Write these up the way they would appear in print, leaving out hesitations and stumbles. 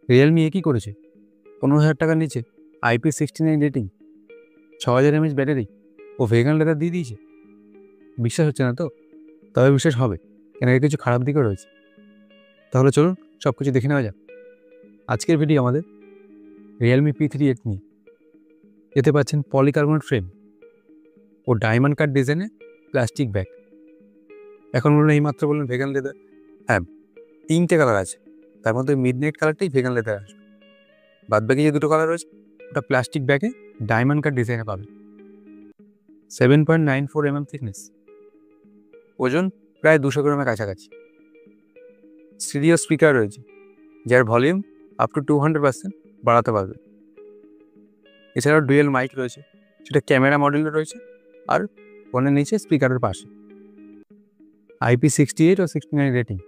Realme কি করেছে? 15,000 টাকার নিচে IP69 রেটিং, 6000 mAh ব্যাটারি ও ভেগান লেদার দিয়ে দিয়েছে। বিশ্বাস হচ্ছে না তো? তবে বিশ্বাস হবে, কেন এর কিছু খারাপ দিকও রয়েছে। তাহলে চলুন সব কিছু দেখে নেওয়া যাক। আজকের ভিডিও আমাদের রিয়েলমি P3X নিয়ে। এতে পাচ্ছেন পলিকার্বনেট ফ্রেম ও ডায়মন্ড কাট ডিজাইনে প্লাস্টিক ব্যাগ। এখন বলুন, এইমাত্র বলুন ভেগান লেদার। হ্যাঁ, 3টে কালার আছে, তার মধ্যে মিডনাইট কালারটাই ভেগান লেদার আসবে। বাদবাকি যে দুটো কালার রয়েছে ওটা প্লাস্টিক ব্যাগে ডায়মন্ড কাট ডিজাইনে পাবে। 7.94 mm থিকনেস, ওজন প্রায় 200 গ্রামের কাছাকাছি। স্টিরিও স্পিকার রয়েছে, যার ভলিউম আপ টু 200% বাড়াতে পারবে। এছাড়াও ডুয়েল মাইক রয়েছে, সেটা ক্যামেরা মডেলে রয়েছে আর ফোনের নিচে স্পিকারের পাশে। IP68 ও 69 রেটিং,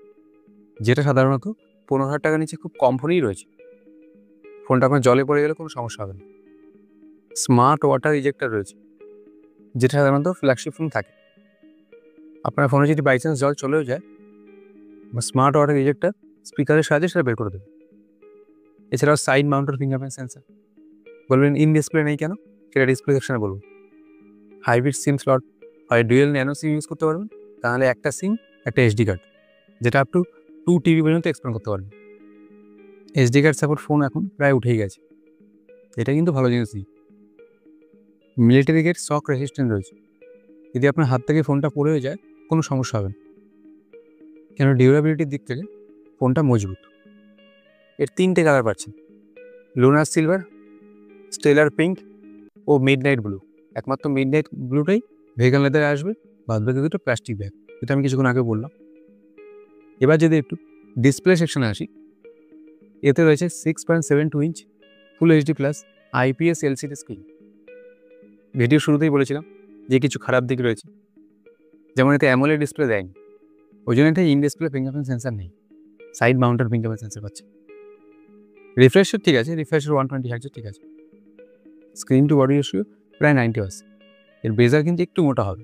যেটা সাধারণত 15,000 টাকার নিচে খুব কম ফোনেই রয়েছে। ফোনটা আপনার জলে পড়ে গেলে কোনো সমস্যা হবে না। স্মার্ট ওয়াটার ইজেক্টর রয়েছে, যেটা সাধারণত ফ্ল্যাগশিপ ফোন থাকে। আপনার ফোনে যদি বাই চান্স জল চলেও যায়, স্মার্ট ওয়াটার ইজেক্টর স্পিকারের সাহায্যে সেটা বের করে দেবে। এছাড়াও সাইড মাউন্টেড ফিঙ্গারপ্রিন্ট সেন্সার। বলবেন ইন ডিসপ্লে নেই কেন? সেটা ডিসপ্লে সেকশনে বলবো। হাইব্রিড সিম স্লট, হয় ডুয়েল ন্যানো সিম ইউজ করতে পারবেন, তাহলে একটা সিম একটা SD কার্ড, যেটা আপ টু 2 TB পর্যন্ত এক্সপ্যান্ড করতে পারবেন। SD কার্ড সাপোর্ট ফোন এখন প্রায় উঠেই গেছে, এটা কিন্তু ভালো জিনিস। মিলিটারি গ্রেড শক রেসিস্ট্যান্ট রয়েছে, যদি আপনার হাত থেকে ফোনটা পড়েও যায় কোনো সমস্যা হবে না, কেন ডিউরেবিলিটির দিক থেকে ফোনটা মজবুত। এর 3টে কালার পাচ্ছেন, লুনার সিলভার, স্টেলার পিঙ্ক ও মিডনাইট ব্লু। একমাত্র মিডনাইট ব্লুটাই ভেগান লেদারে আসবে, বাদবাকি দুটো প্লাস্টিক ব্যাগ, যেটা আমি কিছুক্ষণ আগে বললাম। এবার যদি একটু ডিসপ্লে সেকশনে আসি, এতে রয়েছে 6.72 ইঞ্চ ফুল HD+ IPS LCD screen. Video শুরুতেই বলেছিলাম যে কিছু খারাপ দিক রয়েছে, যেমন এতে অ্যামোলেড ডিসপ্লে দেয়নি, ওই জন্য এটা ইন ডিসপ্লে ফিঙ্গারপ্রিন্ট সেন্সার নেই, সাইড মাউন্টেড ফিঙ্গারপ্রিন্ট সেন্সার পাচ্ছে। রিফ্রেশ ঠিক আছে, রিফ্রেশ 120 Hz ঠিক আছে। স্ক্রিন টু বডি রেশিও প্রায় 90%। এর বেজার কিন্তু একটু মোটা হবে,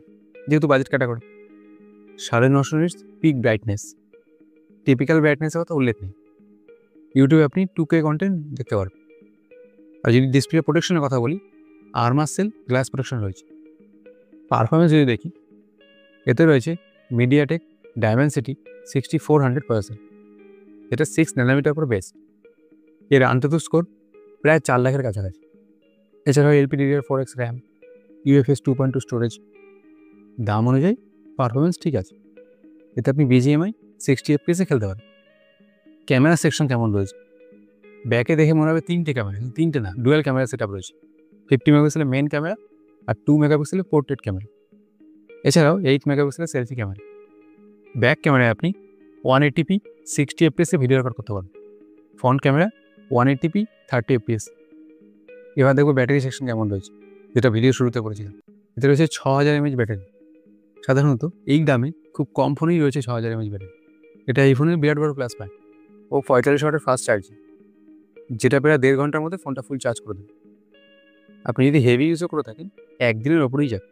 যেহেতু budget category. 950 nits peak brightness, typical ব্রাইটনেসের কথা উল্লেখ নেই। ইউটিউবে আপনি 2K কন্টেন্ট দেখতে পারবেন। আর যদি ডিসপ্লে প্রোটেকশনের কথা বলি, আর্মার সেল গ্লাস প্রোটেকশন রয়েছে। পারফরমেন্স যদি দেখি, এতে রয়েছে মিডিয়াটেক ডায়মেনসিটি 6400%, এটা 6 nm উপর বেস। এর আন্তর্জাতিক স্কোর প্রায় 4 লাখের কাছাকাছি। এছাড়াও LPDDR4X র্যাম, UFS 2.2 স্টোরেজ। দাম অনুযায়ী পারফরমেন্স ঠিক আছে, এতে আপনি BGMI 60 FPS খেলতে পারেন। ক্যামেরা সেকশন কেমন রয়েছে? ব্যাকে দেখে মনে হবে 3টে ক্যামেরা, কিন্তু 3টে না, ডুয়েল ক্যামেরা সেট আপ রয়েছে। 50 মেগাপিক্সেলের মেন ক্যামেরা আর 2 মেগাপিক্সেলের পোর্ট্রেট ক্যামেরা। এছাড়াও 8 মেগাপিক্সেলের সেলফি ক্যামেরা। ব্যাক ক্যামেরায় আপনি 180p 60 FPS ভিডিও রেকর্ড করতে পারেন। Front camera 180p 30 FPS। এবার দেখবো ব্যাটারি সেকশন কেমন রয়েছে, যেটা ভিডিও শুরুতে বলেছিলাম। এতে রয়েছে 6000 mAh ব্যাটারি। সাধারণত এই দামে খুব কম ফোনেই রয়েছে 6000 mAh ব্যাটারি। এটা এই ফোনের বিরাট বড় প্লাস পয়েন্ট। ও 45 ওয়াটের ফাস্ট চার্জিং, যেটা প্রায় 1.5 ঘন্টার মধ্যে ফোনটা ফুল চার্জ করে দেবে। আপনি যদি হেভি ইউজও করে থাকেন, একদিনের ওপরেই যাবে,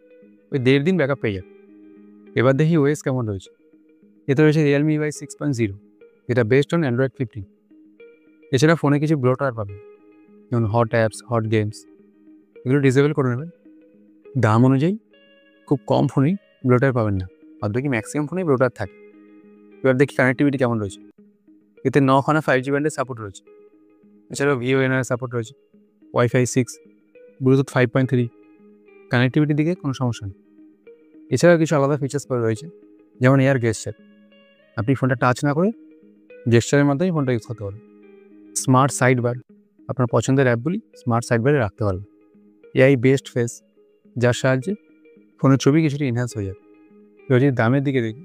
ওই 1.5 দিন ব্যাকআপ পেয়ে যাবে। এবার দেখি OS কেমন রয়েছে। এতে রয়েছে Realme UI 6.0, যেটা বেস্ট অন Android 15। এছাড়া ফোনে কিছু ব্লোটার পাবেন, যেমন হট অ্যাপস, হট গেমস, এগুলো ডিসেবল করে নেবেন। দাম অনুযায়ী খুব কম ফোনেই ব্লোটার পাবেন না, বাদবাকি ম্যাক্সিমাম ফোনেই ব্লোটার থাকে। এবার দেখি কানেক্টিভিটি কেমন রয়েছে। এতে 9 খানা 5G ব্যান্ডের সাপোর্ট রয়েছে। এছাড়াও VoNR সাপোর্ট রয়েছে, Wi-Fi 6, ব্লুটুথ 5.3। কানেক্টিভিটির দিকে কোনো সমস্যা নেই। এছাড়াও কিছু আলাদা ফিচার্স রয়েছে, যেমন এয়ার গেস্টার। আপনি ফোনটা টাচ না করে গেস্টারের মাধ্যমে ফোনটা ইউজ করতে পারবেন। স্মার্ট সাইড বার, আপনার পছন্দের অ্যাপগুলি স্মার্ট সাইড বারে রাখতে পারবেন। AI বেস্ট ফেস, যার সাহায্যে ফোনের ছবি কিছুটা এনহ্যান্স হয়ে যাবে। এবার যদি দামের দিকে দেখি,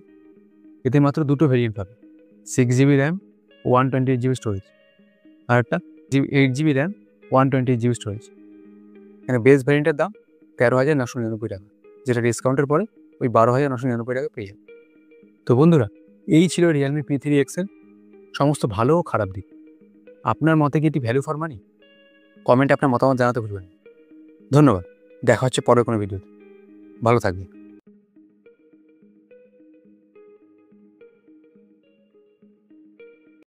এতে মাত্র 2টো ভেরিয়েন্ট পাবে, 6GB র্যাম, 128GB স্টোরেজ, আর একটা 8GB র্যাম, 128GB স্টোরেজ। এখানে বেস ভ্যারিয়েন্টের দাম 13,999 টাকা, যেটা ডিসকাউন্টের পরে ওই 12,999 টাকা পেয়ে যাবে। তো বন্ধুরা, এই ছিল রিয়েলমি P3X এর সমস্ত ভালো ও খারাপ দিক। আপনার মতে কি এটি ভ্যালু ফর মানি? কমেন্টে আপনার মতামত জানাতে ভুলবেন না। ধন্যবাদ, দেখা হচ্ছে পরের কোনো ভিডিওতে। ভালো থাকবেন।